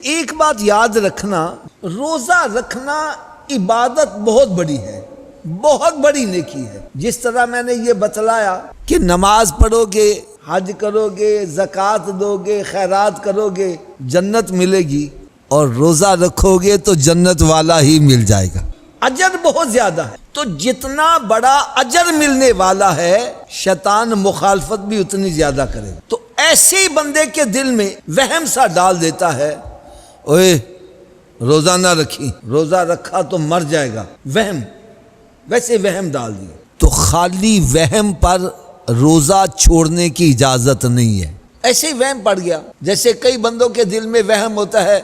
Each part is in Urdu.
ایک بات یاد رکھنا، روزہ رکھنا عبادت بہت بڑی ہے، بہت بڑی نیکی ہے۔ جس طرح میں نے یہ بتلایا کہ نماز پڑھو گے، حج کرو گے، زکوٰۃ دو گے، خیرات کرو گے، جنت ملے گی، اور روزہ رکھو گے تو جنت والا ہی مل جائے گا۔ اجر بہت زیادہ ہے، تو جتنا بڑا اجر ملنے والا ہے شیطان مخالفت بھی اتنی زیادہ کرے گا۔ تو ایسے ہی بندے کے دل میں وہم سا ڈال دیتا ہے، اوئے روزہ نہ رکھی، روزہ رکھا تو مر جائے گا، وہم، ویسے وہم ڈال دیا۔ تو خالی وہم پر روزہ چھوڑنے کی اجازت نہیں ہے، ایسے ہی وہم پڑ گیا۔ جیسے کئی بندوں کے دل میں وہم ہوتا ہے،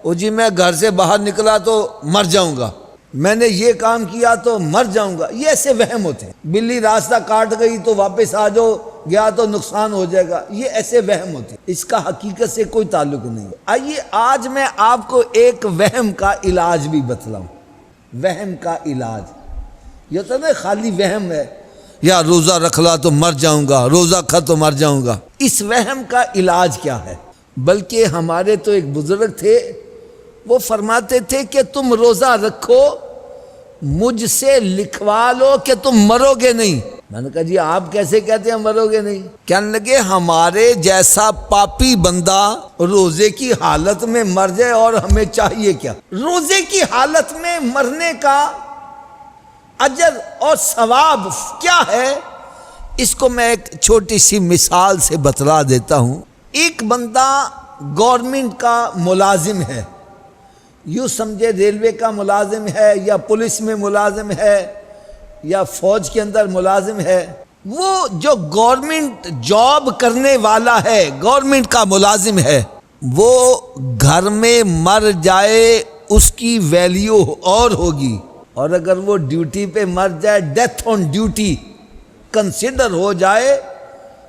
او جی میں گھر سے باہر نکلا تو مر جاؤں گا، میں نے یہ کام کیا تو مر جاؤں گا، یہ ایسے وہم ہوتے ہیں۔ بلی راستہ کاٹ گئی تو واپس آ جاؤ، گیا تو نقصان ہو جائے گا، یہ ایسے وہم ہوتے ہیں، اس کا حقیقت سے کوئی تعلق نہیں۔ آئیے آج میں آپ کو ایک وہم کا علاج بھی بتلاؤں۔ وہم کا علاج یہ تو نا خالی وہم ہے، یا روزہ رکھ لا تو مر جاؤں گا، روزہ کھا تو مر جاؤں گا۔ اس وہم کا علاج کیا ہے؟ بلکہ ہمارے تو ایک بزرگ تھے، وہ فرماتے تھے کہ تم روزہ رکھو، مجھ سے لکھوا لو کہ تم مرو گے نہیں۔ میں نے کہا جی آپ کیسے کہتے ہیں مرو گے نہیں؟ کہنے لگے ہمارے جیسا پاپی بندہ روزے کی حالت میں مر جائے اور ہمیں چاہیے کیا؟ روزے کی حالت میں مرنے کا اجر اور ثواب کیا ہے، اس کو میں ایک چھوٹی سی مثال سے بتلا دیتا ہوں۔ ایک بندہ گورنمنٹ کا ملازم ہے، یوں سمجھے ریلوے کا ملازم ہے، یا پولیس میں ملازم ہے، یا فوج کے اندر ملازم ہے۔ وہ جو گورنمنٹ جاب کرنے والا ہے، گورنمنٹ کا ملازم ہے، وہ گھر میں مر جائے اس کی ویلیو اور ہوگی، اور اگر وہ ڈیوٹی پہ مر جائے، ڈیتھ آن ڈیوٹی کنسیڈر ہو جائے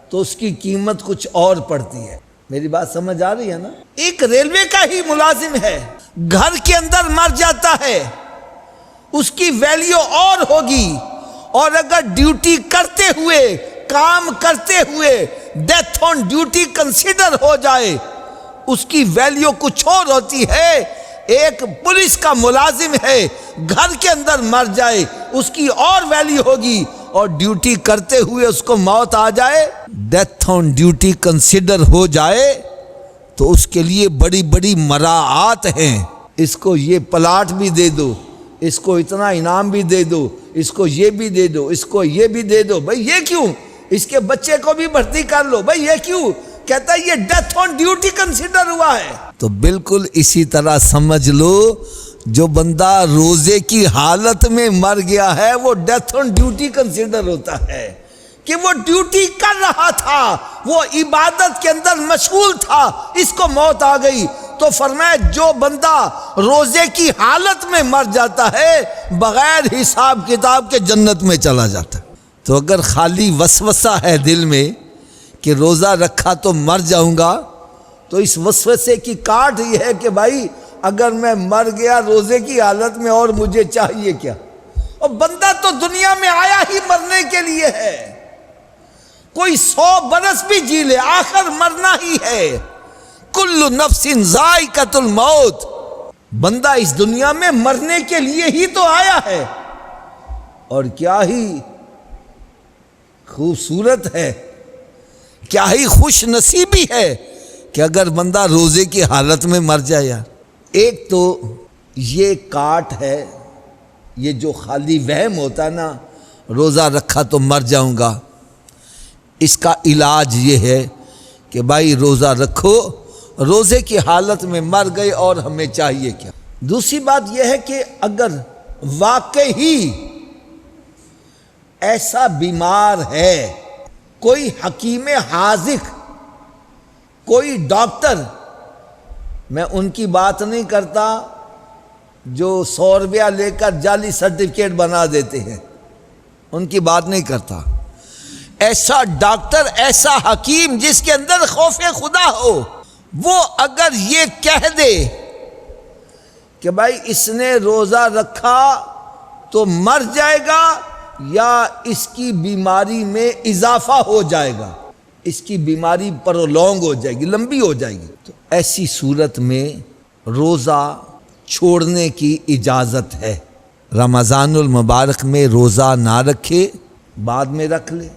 تو اس کی قیمت کچھ اور پڑتی ہے۔ میری بات سمجھ آ رہی ہے نا؟ ایک ریلوے کا ہی ملازم ہے، گھر کے اندر مر جاتا ہے، اس کی ویلیو اور ہوگی، اور اگر ڈیوٹی کرتے ہوئے، کام کرتے ہوئے ڈیتھ آن ڈیوٹی کنسیڈر ہو جائے اس کی ویلیو کچھ اور ہوتی ہے۔ ایک پولیس کا ملازم ہے، گھر کے اندر مر جائے اس کی اور ویلیو ہوگی، اور ڈیوٹی کرتے ہوئے اس کو موت آ جائے، ڈیتھ آن ڈیوٹی کنسیڈر ہو جائے تو اس کے لیے بڑی بڑی مراعات ہیں۔ اس کو یہ پلاٹ بھی دے دو، اس کو اتنا انعام بھی دے دو، اس کو یہ بھی دے دو، اس کو یہ بھی دے دو۔ بھائی یہ کیوں؟ اس کے بچے کو بھی بھرتی کر لو۔ بھائی یہ کیوں؟ کہتا ہے یہ ڈیتھ آن ڈیوٹی کنسیڈر ہوا ہے۔ تو بالکل اسی طرح سمجھ لو، جو بندہ روزے کی حالت میں مر گیا ہے وہ ڈیتھ آن ڈیوٹی کنسیڈر ہوتا ہے، کہ وہ ڈیوٹی کر رہا تھا، وہ عبادت کے اندر مشغول تھا، اس کو موت آ گئی۔ تو فرمایا جو بندہ روزے کی حالت میں مر جاتا ہے بغیر حساب کتاب کے جنت میں چلا جاتا ہے۔ تو اگر خالی وسوسہ ہے دل میں کہ روزہ رکھا تو مر جاؤں گا، تو اس وسوسے کی کاٹ یہ ہے کہ بھائی اگر میں مر گیا روزے کی حالت میں اور مجھے چاہیے کیا؟ اور بندہ تو دنیا میں آیا ہی مرنے کے لیے ہے، کوئی 100 برس بھی جی لے آخر مرنا ہی ہے۔ کل نفس ذائقۃ الموت، بندہ اس دنیا میں مرنے کے لیے ہی تو آیا ہے۔ اور کیا ہی خوبصورت ہے، کیا ہی خوش نصیبی ہے کہ اگر بندہ روزے کی حالت میں مر جائے۔ یار ایک تو یہ کاٹ ہے، یہ جو خالی وہم ہوتا ہے نا، روزہ رکھا تو مر جاؤں گا، اس کا علاج یہ ہے کہ بھائی روزہ رکھو، روزے کی حالت میں مر گئے اور ہمیں چاہیے کیا؟ دوسری بات یہ ہے کہ اگر واقعی ایسا بیمار ہے، کوئی حکیم حاذق، کوئی ڈاکٹر، میں ان کی بات نہیں کرتا جو 100 روپیہ لے کر جعلی سرٹیفکیٹ بنا دیتے ہیں، ان کی بات نہیں کرتا۔ ایسا ڈاکٹر، ایسا حکیم جس کے اندر خوف خدا ہو، وہ اگر یہ کہہ دے کہ بھائی اس نے روزہ رکھا تو مر جائے گا، یا اس کی بیماری میں اضافہ ہو جائے گا، اس کی بیماری پرولونگ ہو جائے گی، لمبی ہو جائے گی، تو ایسی صورت میں روزہ چھوڑنے کی اجازت ہے۔ رمضان المبارک میں روزہ نہ رکھے، بعد میں رکھ لے۔